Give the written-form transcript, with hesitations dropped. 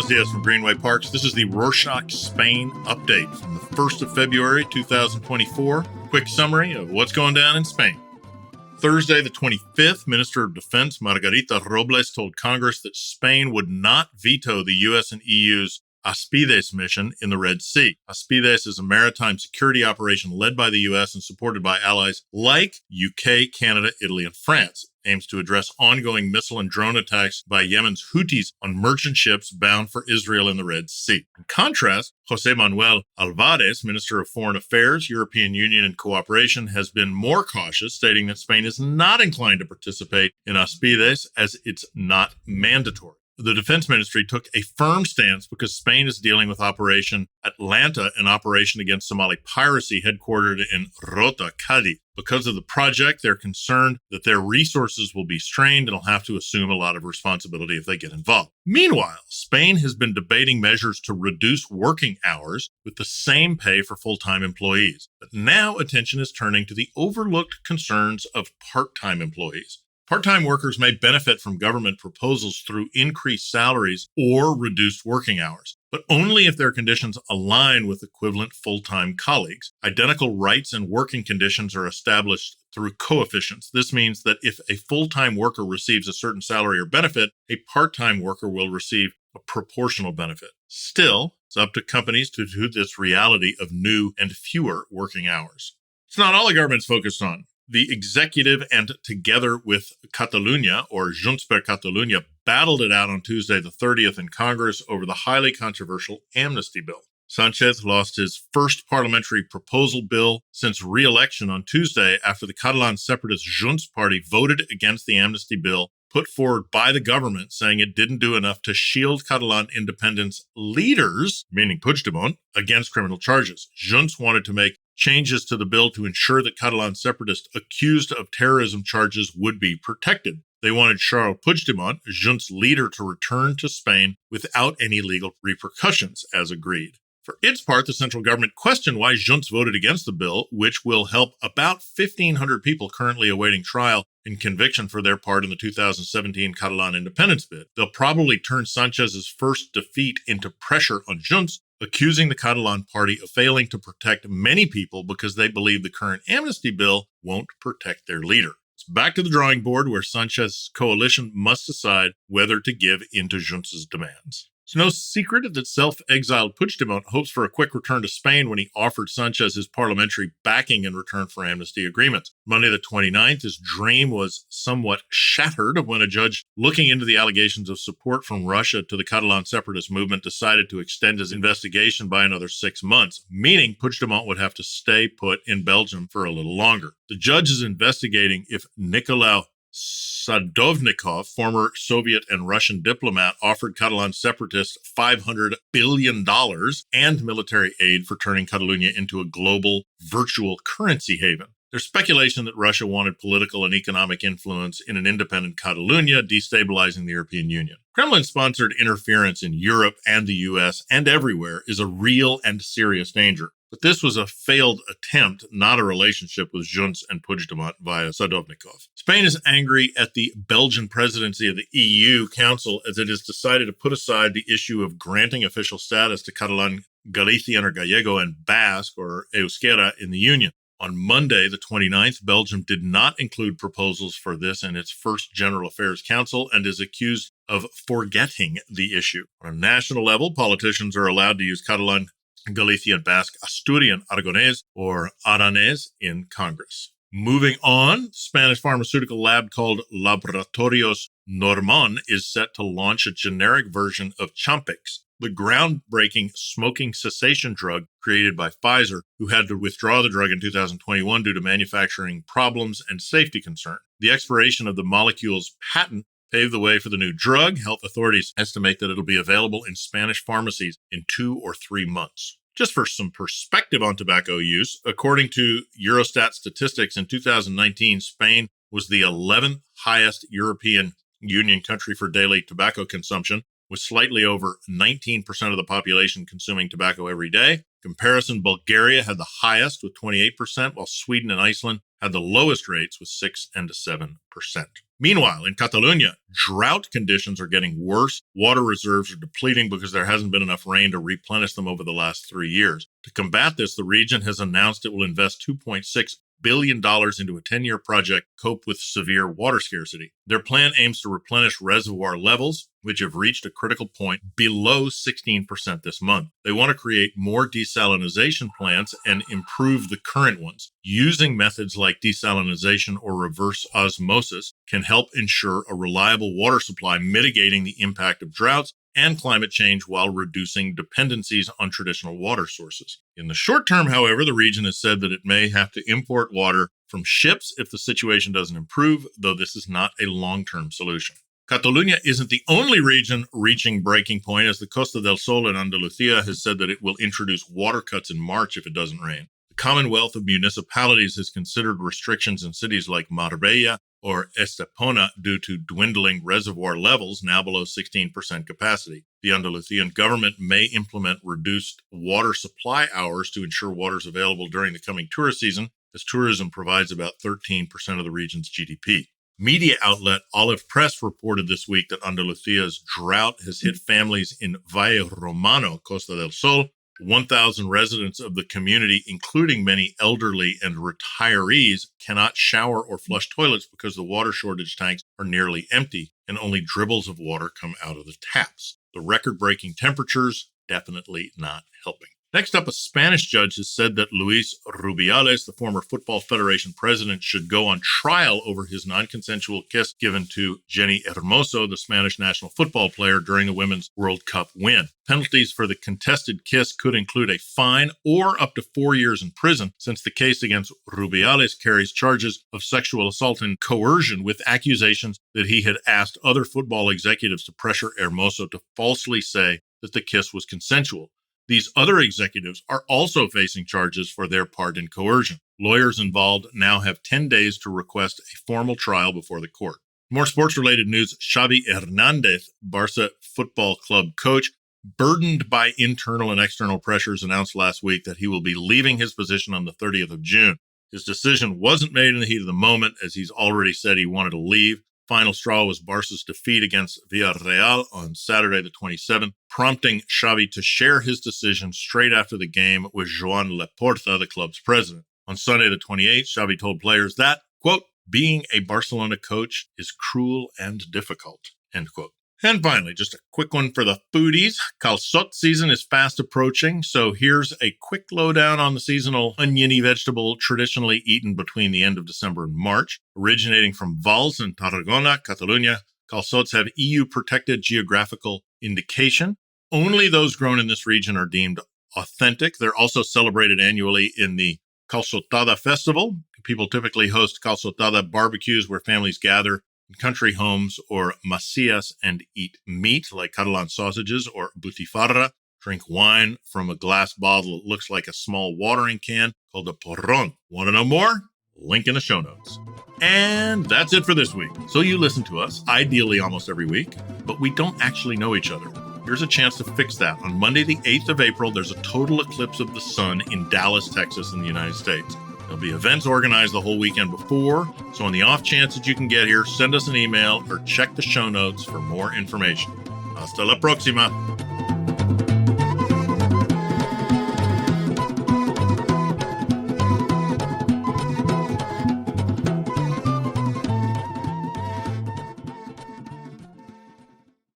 Buenos dias from Greenway Parks. This is the Rorschach Spain update from the 1st of February, 2024. Quick summary of what's going down in Spain. Thursday, the 25th, Minister of Defense Margarita Robles told Congress that Spain would not veto the U.S. and EU's Aspides Mission in the Red Sea. Aspides is a maritime security operation led by the U.S. and supported by allies like UK, Canada, Italy, and France. It aims to address ongoing missile and drone attacks by Yemen's Houthis on merchant ships bound for Israel in the Red Sea. In contrast, José Manuel Álvarez, Minister of Foreign Affairs, European Union and Cooperation, has been more cautious, stating that Spain is not inclined to participate in Aspides as it's not mandatory. The Defense Ministry took a firm stance because Spain is dealing with Operation Atlanta, an operation against Somali piracy headquartered in Rota, Cádiz. Because of the project, they're concerned that their resources will be strained and will have to assume a lot of responsibility if they get involved. Meanwhile, Spain has been debating measures to reduce working hours with the same pay for full-time employees. But now attention is turning to the overlooked concerns of part-time employees. Part-time workers may benefit from government proposals through increased salaries or reduced working hours, but only if their conditions align with equivalent full-time colleagues. Identical rights and working conditions are established through coefficients. This means that if a full-time worker receives a certain salary or benefit, a part-time worker will receive a proportional benefit. Still, it's up to companies to do this reality of new and fewer working hours. It's not all the government's focused on. The executive and together with Catalonia, or Junts per Catalunya, battled it out on Tuesday the 30th in Congress over the highly controversial amnesty bill. Sánchez lost his first parliamentary proposal bill since re-election on Tuesday after the Catalan separatist Junts party voted against the amnesty bill put forward by the government, saying it didn't do enough to shield Catalan independence leaders, meaning Puigdemont, against criminal charges. Junts wanted to make changes to the bill to ensure that Catalan separatists accused of terrorism charges would be protected. They wanted Charles Puigdemont, Junts leader, to return to Spain without any legal repercussions, as agreed. For its part, the central government questioned why Junts voted against the bill, which will help about 1,500 people currently awaiting trial and conviction for their part in the 2017 Catalan independence bid. They'll probably turn Sánchez's first defeat into pressure on Junts, accusing the Catalan party of failing to protect many people because they believe the current amnesty bill won't protect their leader. It's back to the drawing board where Sánchez's coalition must decide whether to give in to Junts' demands. It's no secret that self-exiled Puigdemont hopes for a quick return to Spain when he offered Sánchez his parliamentary backing in return for amnesty agreements. Monday the 29th, his dream was somewhat shattered when a judge looking into the allegations of support from Russia to the Catalan separatist movement decided to extend his investigation by another 6 months, meaning Puigdemont would have to stay put in Belgium for a little longer. The judge is investigating if Nicolae Sadovnikov, former Soviet and Russian diplomat, offered Catalan separatists $500 billion and military aid for turning Catalonia into a global virtual currency haven. There's speculation that Russia wanted political and economic influence in an independent Catalonia, destabilizing the European Union. Kremlin-sponsored interference in Europe and the U.S. and everywhere is a real and serious danger. But this was a failed attempt, not a relationship with Junts and Puigdemont via Sadovnikov. Spain is angry at the Belgian presidency of the EU Council as it has decided to put aside the issue of granting official status to Catalan, Galician or Gallego, and Basque or Euskera in the Union. On Monday, the 29th, Belgium did not include proposals for this in its first General Affairs Council and is accused of forgetting the issue. On a national level, politicians are allowed to use Catalan, Galician, Basque, Asturian, Aragonese, or Aranés in Congress. Moving on, Spanish pharmaceutical lab called Laboratorios Norman is set to launch a generic version of Champix, the groundbreaking smoking cessation drug created by Pfizer, who had to withdraw the drug in 2021 due to manufacturing problems and safety concern. The expiration of the molecule's patent paved the way for the new drug. Health authorities estimate that it'll be available in Spanish pharmacies in 2 or 3 months. Just for some perspective on tobacco use, according to Eurostat statistics, in 2019, Spain was the 11th highest European Union country for daily tobacco consumption, with slightly over 19% of the population consuming tobacco every day. Comparison, Bulgaria had the highest with 28%, while Sweden and Iceland had the lowest rates with 6 and 7%. Meanwhile, in Catalonia, drought conditions are getting worse. Water reserves are depleting because there hasn't been enough rain to replenish them over the last 3 years. To combat this, the region has announced it will invest $2.6 billion into a 10-year project to cope with severe water scarcity. Their plan aims to replenish reservoir levels, which have reached a critical point below 16% this month. They want to create more desalination plants and improve the current ones. Using methods like desalination or reverse osmosis can help ensure a reliable water supply, mitigating the impact of droughts and climate change while reducing dependencies on traditional water sources. In the short term, however, the region has said that it may have to import water from ships if the situation doesn't improve, though this is not a long-term solution. Catalonia isn't the only region reaching breaking point, as the Costa del Sol in Andalusia has said that it will introduce water cuts in March if it doesn't rain. The Commonwealth of Municipalities has considered restrictions in cities like Marbella or Estepona due to dwindling reservoir levels, now below 16% capacity. The Andalusian government may implement reduced water supply hours to ensure water is available during the coming tourist season, as tourism provides about 13% of the region's GDP. Media outlet Olive Press reported this week that Andalusia's drought has hit families in Valle Romano, Costa del Sol. 1,000 residents of the community, including many elderly and retirees, cannot shower or flush toilets because the water shortage tanks are nearly empty and only dribbles of water come out of the taps. The record-breaking temperatures definitely not helping. Next up, a Spanish judge has said that Luis Rubiales, the former Football Federation president, should go on trial over his non-consensual kiss given to Jenny Hermoso, the Spanish national football player, during the Women's World Cup win. Penalties for the contested kiss could include a fine or up to 4 years in prison, since the case against Rubiales carries charges of sexual assault and coercion, with accusations that he had asked other football executives to pressure Hermoso to falsely say that the kiss was consensual. These other executives are also facing charges for their part in coercion. Lawyers involved now have 10 days to request a formal trial before the court. More sports-related news, Xavi Hernandez, Barca football club coach, burdened by internal and external pressures, announced last week that he will be leaving his position on the 30th of June. His decision wasn't made in the heat of the moment, as he's already said he wanted to leave. Final straw was Barca's defeat against Villarreal on Saturday the 27th, prompting Xavi to share his decision straight after the game with Joan Laporta, the club's president. On Sunday the 28th, Xavi told players that, quote, being a Barcelona coach is cruel and difficult, end quote. And finally, just a quick one for the foodies. Calçots season is fast approaching, so here's a quick lowdown on the seasonal oniony vegetable traditionally eaten between the end of December and March. Originating from Valls in Tarragona, Catalonia, calçots have EU-protected geographical indication. Only those grown in this region are deemed authentic. They're also celebrated annually in the calçotada festival. People typically host calçotada barbecues where families gather in country homes or macias and eat meat like Catalan sausages or butifarra, drink wine from a glass bottle that looks like a small watering can called a porron. Want to know more? Link in the show notes. And that's it for this week. So you listen to us, ideally almost every week, but we don't actually know each other. Here's a chance to fix that. On Monday, the 8th of April, there's a total eclipse of the sun in Dallas, Texas, in the United States. There'll be events organized the whole weekend before, so on the off chance that you can get here, send us an email or check the show notes for more information. Hasta la próxima.